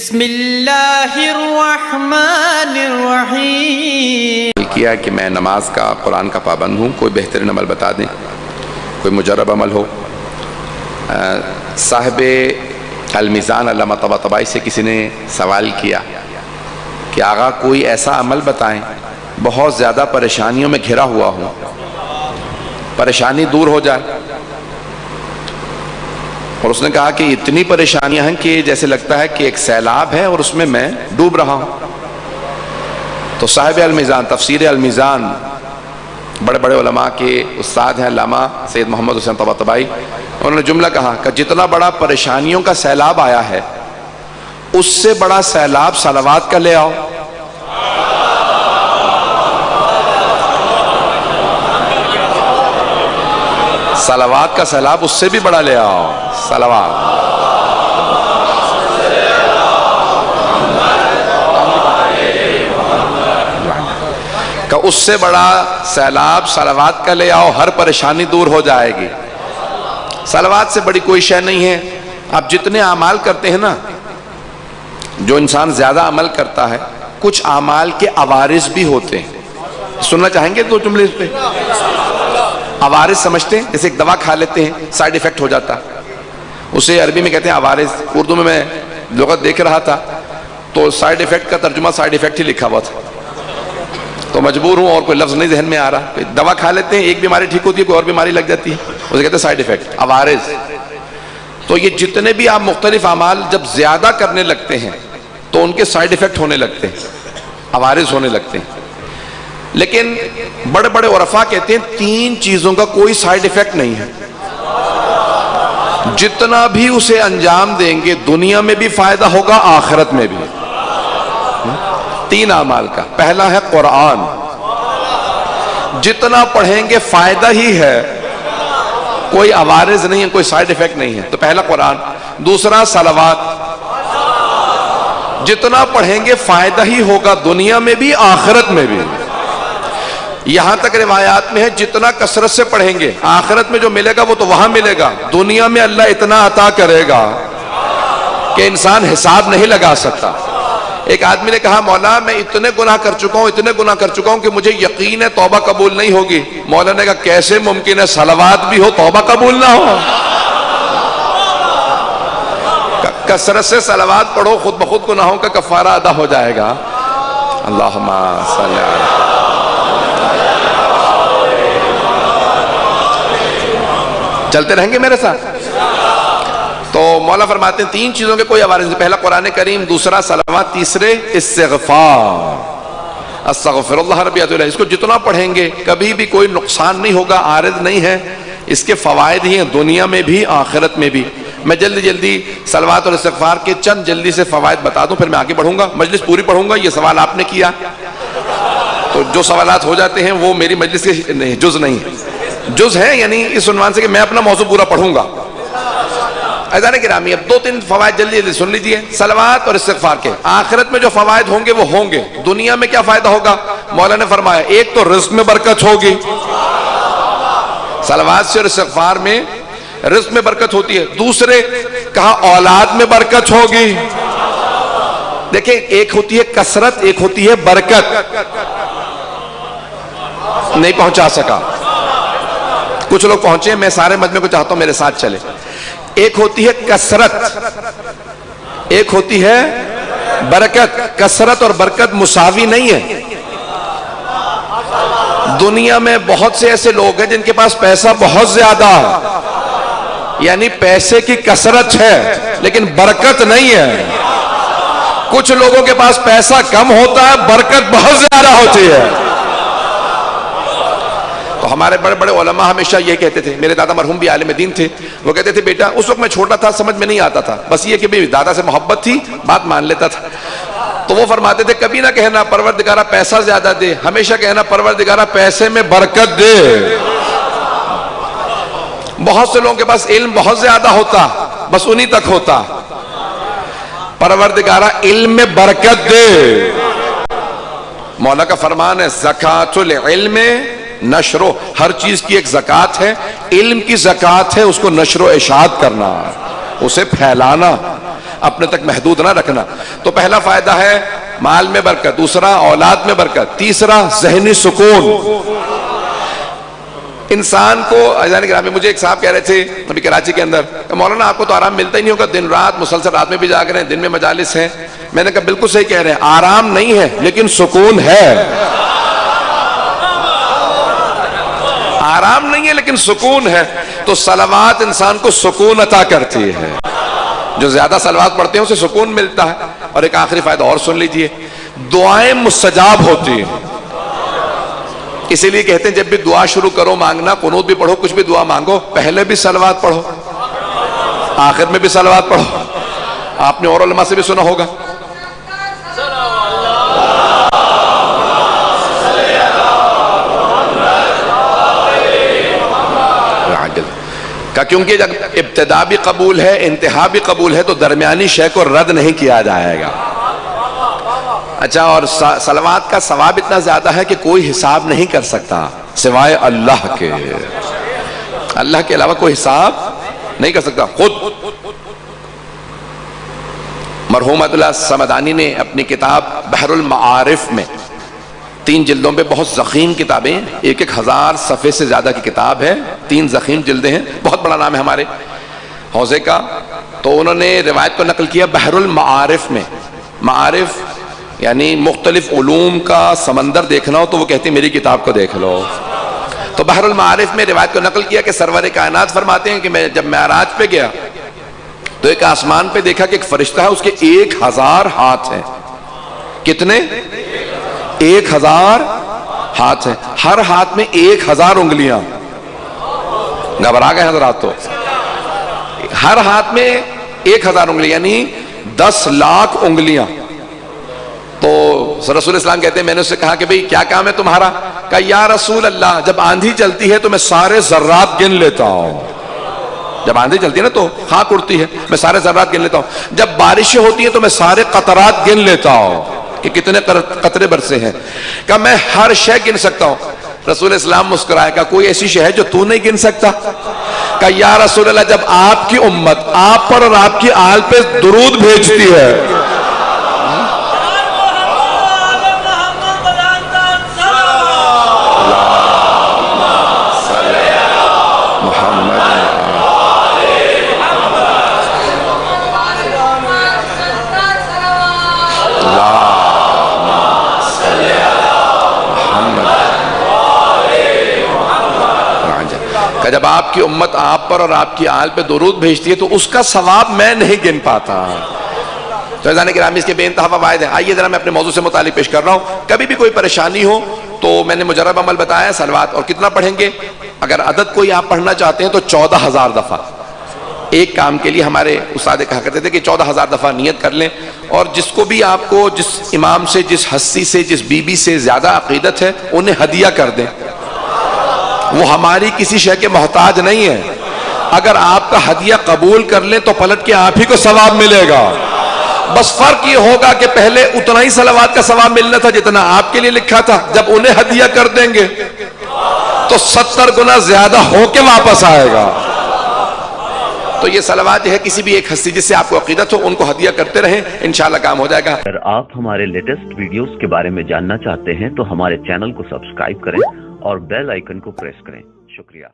بسم اللہ الرحمن الرحیم کیا کہ میں نماز کا قرآن کا پابند ہوں، کوئی بہترین عمل بتا دیں، کوئی مجرب عمل ہو۔ صاحب المیزان علامہ طباطبائی سے کسی نے سوال کیا کہ آقا کوئی ایسا عمل بتائیں بہت زیادہ پریشانیوں میں گھرا ہوا ہوں، پریشانی دور ہو جائے۔ اور اس نے کہا کہ اتنی پریشانیاں ہیں کہ جیسے لگتا ہے کہ ایک سیلاب ہے اور اس میں میں ڈوب رہا ہوں۔ تو صاحب المیزان، تفسیر المیزان، بڑے بڑے علماء کے استاد ہیں علامہ سید محمد حسین طباطبائی، انہوں نے جملہ کہا کہ جتنا بڑا پریشانیوں کا سیلاب آیا ہے اس سے بڑا سیلاب صلوات کا لے آؤ۔ صلوات کا سیلاب اس سے بھی بڑا لے آؤ، صلوات۔ کہ اس سے بڑا سیلاب صلوات کا لے آؤ، ہر پریشانی دور ہو جائے گی۔ صلوات سے بڑی کوئی شے نہیں ہے۔ آپ جتنے اعمال کرتے ہیں نا، جو انسان زیادہ عمل کرتا ہے، کچھ اعمال کے عوارض بھی ہوتے ہیں۔ سننا چاہیں گے دو جملے اس پہ؟ عوارض سمجھتے ہیں؟ جیسے ایک دوا کھا لیتے ہیں، سائیڈ ایفیکٹ ہو جاتا، اسے عربی میں کہتے ہیں عوارض۔ اردو میں لغت دیکھ رہا تھا تو سائیڈ ایفیکٹ کا ترجمہ سائیڈ ایفیکٹ ہی لکھا ہوا تھا، تو مجبور ہوں اور کوئی لفظ نہیں ذہن میں آ رہا۔ دوا کھا لیتے ہیں، ایک بیماری ٹھیک ہوتی ہے، کوئی اور بیماری لگ جاتی ہے، اسے کہتے ہیں سائیڈ ایفیکٹ، عوارض۔ تو یہ جتنے بھی آپ مختلف اعمال جب زیادہ کرنے لگتے ہیں تو ان کے سائیڈ ایفیکٹ ہونے لگتے ہیں، عوارض ہونے لگتے ہیں۔ لیکن بڑے بڑے عرفاء کہتے ہیں تین چیزوں کا کوئی سائیڈ ایفیکٹ نہیں ہے، جتنا بھی اسے انجام دیں گے دنیا میں بھی فائدہ ہوگا، آخرت میں بھی۔ تین اعمال کا، پہلا ہے قرآن، جتنا پڑھیں گے فائدہ ہی ہے، کوئی عوارض نہیں ہے، کوئی سائیڈ ایفیکٹ نہیں ہے، تو پہلا قرآن۔ دوسرا صلوات، جتنا پڑھیں گے فائدہ ہی ہوگا، دنیا میں بھی آخرت میں بھی۔ یہاں تک روایات میں ہے جتنا کثرت سے پڑھیں گے آخرت میں جو ملے گا وہ تو وہاں ملے گا، دنیا میں اللہ اتنا عطا کرے گا کہ انسان حساب نہیں لگا سکتا۔ ایک آدمی نے کہا مولا میں اتنے گناہ کر چکا ہوں، اتنے گناہ کر چکا ہوں کہ مجھے یقین ہے توبہ قبول نہیں ہوگی۔ مولا نے کہا کیسے ممکن ہے، صلوات بھی ہو توبہ قبول نہ ہو؟ کثرت سے صلوات پڑھو، خود بخود گناہوں کا کفارہ ادا ہو جائے گا۔ اللہم صلی علی۔ چلتے رہیں گے میرے ساتھ؟ تو مولا فرماتے ہیں تین چیزوں کے کوئی عوارض نہیں، پہلا قرآن کریم، دوسرا صلوات، تیسرے استغفار، استغفر اللہ ربی اتوب الیہ۔ اس کو جتنا پڑھیں گے کبھی بھی کوئی نقصان نہیں ہوگا، عارض نہیں ہے، اس کے فوائد ہی ہیں دنیا میں بھی آخرت میں بھی۔ میں جلدی جلدی صلوات اور استغفار کے چند جلدی سے فوائد بتا دوں، پھر میں آگے بڑھوں گا، مجلس پوری پڑھوں گا۔ یہ سوال آپ نے کیا تو جو سوالات ہو جاتے ہیں وہ میری مجلس کے جز نہیں ہے، جز ہے یعنی اس عنوان سے کہ میں اپنا موضوع پورا پڑھوں گا۔ عزیزان گرامی، اب دو تین فوائد جلدی جلدی سن لیجئے صلوات اور استغفار کے۔ آخرت میں جو فوائد ہوں گے وہ ہوں گے، دنیا میں کیا فائدہ ہوگا؟ مولا نے فرمایا ایک تو رزق میں برکت ہوگی، صلوات سے اور استغفار میں رزق میں برکت ہوتی ہے۔ دوسرے کہا اولاد میں برکت ہوگی۔ دیکھیں ایک ہوتی ہے کثرت، ایک ہوتی ہے برکت۔ نہیں پہنچا سکا، کچھ لوگ پہنچے، میں سارے مجمع کو چاہتا ہوں میرے ساتھ چلے۔ ایک ہوتی ہے کثرت، ایک ہوتی ہے برکت۔ کثرت اور برکت مساوی نہیں ہے۔ دنیا میں بہت سے ایسے لوگ ہیں جن کے پاس پیسہ بہت زیادہ ہے، یعنی پیسے کی کثرت ہے لیکن برکت نہیں ہے۔ کچھ لوگوں کے پاس پیسہ کم ہوتا ہے، برکت بہت زیادہ ہوتی ہے۔ تو ہمارے بڑے بڑے علماء ہمیشہ یہ کہتے تھے، میرے دادا مرحوم بھی عالم دین تھے، وہ کہتے تھے بیٹا، اس وقت میں چھوٹا تھا سمجھ میں نہیں آتا تھا، بس یہ کہ بھی دادا سے محبت تھی، بات مان لیتا تھا، تو وہ فرماتے تھے کبھی نہ کہنا پروردگارہ پیسہ زیادہ دے، ہمیشہ کہنا پروردگارہ پیسے میں برکت دے۔ بہت سے لوگوں کے پاس علم بہت زیادہ ہوتا، بس انہی تک ہوتا، پروردگارہ علم میں برکت دے۔ مولا کا فرمان ہے زکوٰۃ العلم نشر و، ہر چیز کی ایک زکوٰۃ ہے، علم کی زکوٰۃ ہے اس کو نشر و اشاعت کرنا، اسے پھیلانا۔ اپنے تک محدود نہ رکھنا. تو پہلا فائدہ ہے مال میں برکت، دوسرا اولاد میں برکت، تیسرا ذہنی سکون. انسان کو عزیزان گرامی، مجھے ایک صاحب کہہ رہے تھے ابھی کراچی کے اندر کہ مولانا آپ کو تو آرام ملتا ہی نہیں ہوگا، دن رات مسلسل، رات میں بھی جاگ رہے ہیں، دن میں مجالس ہیں. میں نے کہا بالکل صحیح کہہ رہے ہیں، آرام نہیں ہے لیکن سکون ہے. آرام نہیں ہے لیکن سکون ہے. تو صلوات انسان کو سکون عطا کرتی ہے. جو زیادہ صلوات پڑھتے ہیں اسے سکون ملتا ہے. اور ایک آخری فائدہ اور سن لیجئے، دعائیں مستجاب ہوتی ہیں. اسی لیے کہتے ہیں جب بھی دعا شروع کرو مانگنا، قنوت بھی پڑھو، کچھ بھی دعا مانگو، پہلے بھی صلوات پڑھو، آخر میں بھی صلوات پڑھو. آپ نے اور علماء سے بھی سنا ہوگا. کیونکہ جب ابتدا بھی قبول ہے، انتہا بھی قبول ہے، تو درمیانی شے کو رد نہیں کیا جائے گا. اچھا، اور صلوات کا ثواب اتنا زیادہ ہے کہ کوئی حساب نہیں کر سکتا سوائے اللہ کے. اللہ کے علاوہ کوئی حساب نہیں کر سکتا. خود مرحوم عبداللہ سمدانی نے اپنی کتاب بحر المعارف میں 3 جلدوں پہ، بہت ضخیم کتابیں، 1000 صفحے سے زیادہ کی کتاب ہے، 3 ضخیم جلدیں ہیں، بہت بڑا نام ہے ہمارے حوزے کا. تو انہوں نے روایت کو نقل کیا بحر المعارف میں. معارف یعنی مختلف علوم کا سمندر دیکھنا ہو تو وہ کہتے ہیں میری کتاب کو دیکھ لو. تو بحر المعارف میں روایت کو نقل کیا کہ سرور کائنات فرماتے ہیں کہ میں جب معراج پہ گیا تو ایک آسمان پہ دیکھا کہ ایک فرشتہ ہے، اس کے 1000 ہاتھ ہیں. کتنے؟ 1000 ہاتھ ہیں. ہر ہاتھ میں 1000 انگلیاں. گھبرا گئے حضرات؟ تو ہر ہاتھ میں 1000 انگلیاں یعنی 10 لاکھ انگلیاں. تو رسول اسلام کہتے ہیں میں نے اس سے کہا کہ بھئی کیا کام ہے تمہارا؟ کہا یا رسول اللہ جب آندھی چلتی ہے تو میں سارے ذرات گن لیتا ہوں. جب آندھی چلتی ہے نا تو خاک اڑتی ہے، میں سارے ذرات گن لیتا ہوں. جب بارشیں ہوتی ہیں تو میں سارے قطرات گن لیتا ہوں کہ کتنے قطرے برسے ہیں. کہا میں ہر شے گن سکتا ہوں. رسول اسلام مسکرائے، کہا کوئی ایسی شے ہے جو تو نہیں گن سکتا؟ کہا یا رسول اللہ جب آپ کی امت آپ پر اور آپ کی آل پہ درود بھیجتی ہے. جب آپ کی امت آپ پر اور آپ کی آل پہ درود بھیجتی ہے تو اس کا ثواب میں نہیں گن پاتا. تو عزیزان گرامی اس کے بے انتہا فوائد ہیں. آئیے ذرا میں اپنے موضوع سے متعلق پیش کر رہا ہوں. کبھی بھی کوئی پریشانی ہو تو میں نے مجرب عمل بتایا ہے صلوات. اور کتنا پڑھیں گے؟ اگر عدد کوئی آپ پڑھنا چاہتے ہیں تو 14000 دفعہ ایک کام کے لیے. ہمارے استاد کہا کرتے تھے کہ 14000 دفعہ نیت کر لیں. اور جس کو بھی آپ کو جس امام سے، جس ہستی سے، جس بی بی سے زیادہ عقیدت ہے انہیں ہدیہ کر دیں. وہ ہماری کسی شے کے محتاج نہیں ہے. اگر آپ کا ہدیہ قبول کر لیں تو پلٹ کے آپ ہی کو ثواب ملے گا. بس فرق یہ ہوگا کہ پہلے اتنا ہی صلوات کا ثواب ملنا تھا جتنا آپ کے لیے لکھا تھا. جب انہیں ہدیہ کر دیں گے تو 70 گنا زیادہ ہو کے واپس آئے گا. تو یہ صلوات ہے کسی بھی ایک ہستی جس سے آپ کو عقیدت ہو ان کو ہدیہ کرتے رہیں، انشاءاللہ کام ہو جائے گا. اگر آپ ہمارے لیٹسٹ ویڈیوز کے بارے میں جاننا چاہتے ہیں تو ہمارے چینل کو سبسکرائب کریں اور بیل آئیکن کو پریس کریں. شکریہ.